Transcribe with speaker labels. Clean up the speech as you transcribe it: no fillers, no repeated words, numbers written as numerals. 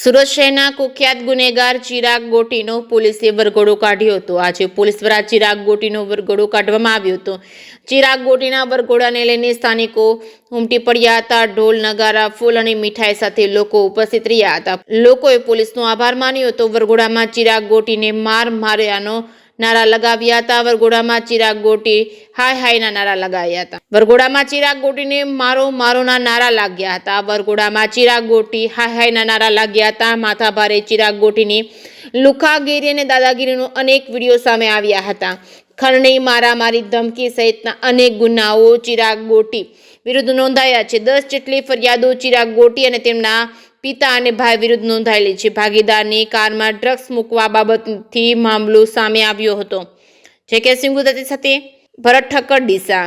Speaker 1: સુરત શહેરના કુખ્યાત ગુનેગાર ચિરાગ ગોટીનો પોલીસે વરઘોડો કાઢ્યો હતો। આજે પોલીસ દ્વારા ચિરાગ ગોટીનો વરઘોડો કાઢવામાં આવ્યો હતો। ચિરાગ ગોટીના વરઘોડાને લઈને સ્થાનિકો ઉમટી પડ્યા હતા। ઢોલ, નગારા, ફૂલ અને મીઠાઈ સાથે લોકો ઉપસ્થિત રહ્યા હતા। લોકોએ પોલીસનો આભાર માન્યો હતો। વરઘોડામાં ચિરાગ ગોટીને માર માર્યાનો નારા લગાવ્યા હતા। વરઘોડામાં ચિરાગ ગોટી હાય હાયના નારા લગાવ્યા હતા। વરઘોડામાં ચિરાગ ગોટીને મારો મારોના નારા લાગ્યા હતા। વરઘોડામાં ચિરાગ ગોટી હાય હાયના નારા લાગ્યા હતા। માથાભારે ચિરાગ ગોટીની લુખાગીરી અને દાદાગીરીનો અનેક વિડીયો સામે આવ્યા હતા। ખંડણી, મારામારી, ધમકી સહિતના અનેક ગુનાઓ ચિરાગ ગોટી વિરુદ્ધ નોંધાયા છે। 10 જેટલી ફરિયાદો ચિરાગ ગોટી અને તેમના પિતા અને ભાઈ વિરુદ્ધ નોંધાયેલી છે। ભાગીદારની કારમાં ડ્રગ્સ મૂકવા બાબતથી મામલો સામે આવ્યો હતો। જે કે સિંગુ સાથે ભરત ઠક્કર ડીસા।